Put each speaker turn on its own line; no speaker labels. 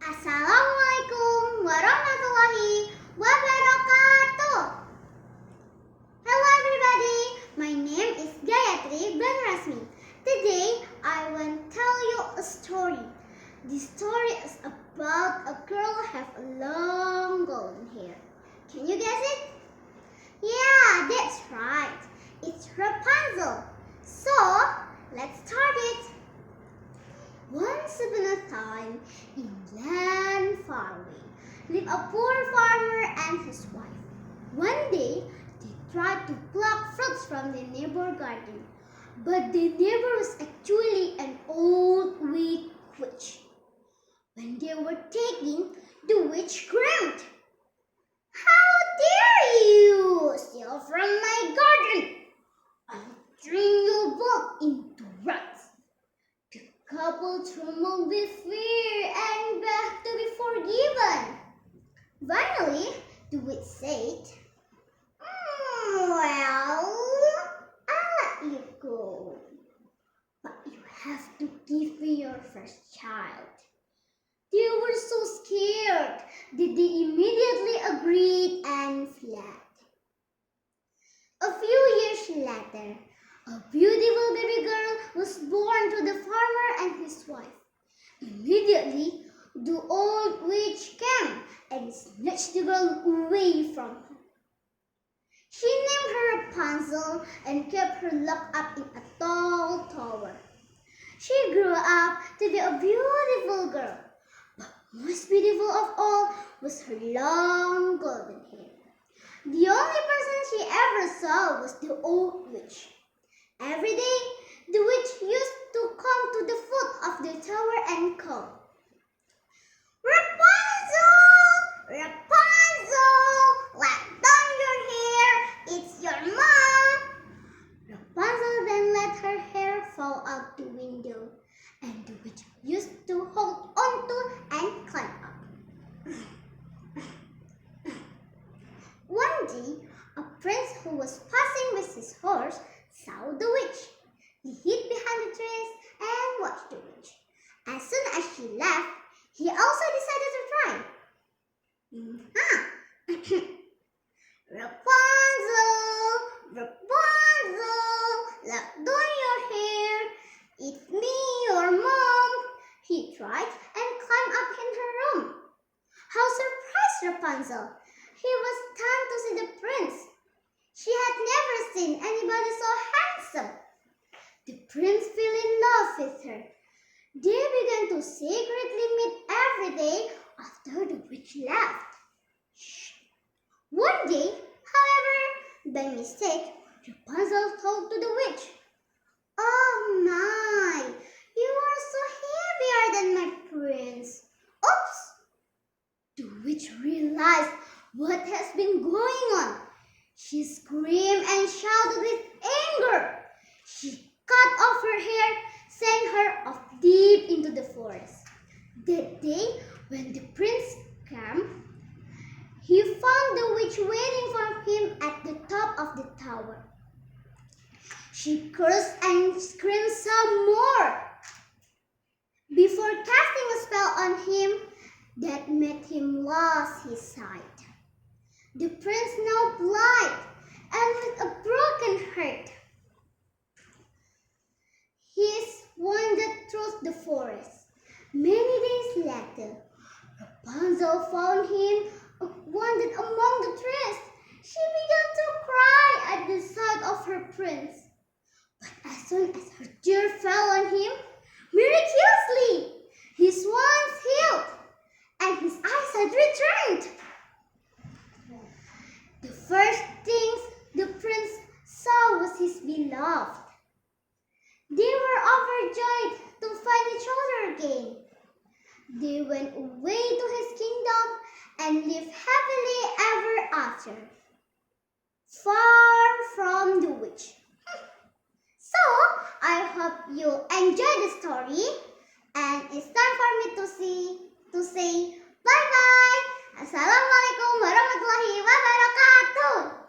Assalamualaikum warahmatullahi wabarakatuh. Hello everybody, my name is Gayatri Bhanurasmi. Today I will tell you a story. This story is about a girl who have long golden hair. Can you guess it? Yeah, that's right. It's Rapunzel. So, let's start it. Once upon a time, in land far away, lived a poor farmer and his wife. One day, they tried to pluck fruits from their neighbor's garden, but the neighbor was actually an old wicked witch. When they were taking, the witch screamed, "How dare you steal from my garden! I'll turn you both into rats." The couple trembled with fear and begged to be forgiven. Finally, the witch said, "Well, I'll let you go, but you have to give me your first child." They were so scared that they immediately agreed and fled. A few years later, a beautiful baby girl was born to the farmer and his wife. Immediately, the old witch came and snatched the girl away from her. She named her Rapunzel and kept her locked up in a tall tower. She grew up to be a beautiful girl, but most beautiful of all was her long golden hair. The only person she ever saw was the old witch. Every day, the witch used to come to the foot of the tower and call, "Rapunzel! Rapunzel! Let down your hair! It's your mom!" Rapunzel then let her hair fall out the window, and the witch used to hold onto and climb up. One day, a prince who was passing with his horse saw the witch. He hid behind the trees and watched the witch. As soon as she left, he also decided to try. "Rapunzel, Rapunzel, let down your hair. It's me, your mom." He tried and climbed up in her room. How surprised Rapunzel! He was stunned to see the prince. She had never seen anybody so handsome. The prince fell in love with her. They began to secretly meet every day after the witch left. One day, however, by mistake, Rapunzel told to the witch, "Oh my, you are so heavier than my prince." Oops! The witch realized what has been going on. She screamed and shouted with anger. She cut off her hair, sent her off deep into the forest. That day, when the prince came, he found the witch waiting for him at the top of the tower. She cursed and screamed some more before casting a spell on him that made him lose his sight. The prince now blind and with a broken heart. He wandered through the forest. Many days later, Rapunzel found him wandered among the trees. She began to cry at the sight of her prince. But as soon as her tear fell on him, miraculously, his wounds healed and his eyesight returned. The first things the prince saw was his beloved. They were overjoyed to find each other again. They went away to his kingdom and lived happily ever after, far from the witch. So, I hope you enjoyed the story, and it's time for me to say bye-bye. Assalamualaikum warahmatullahi wabarakatuh.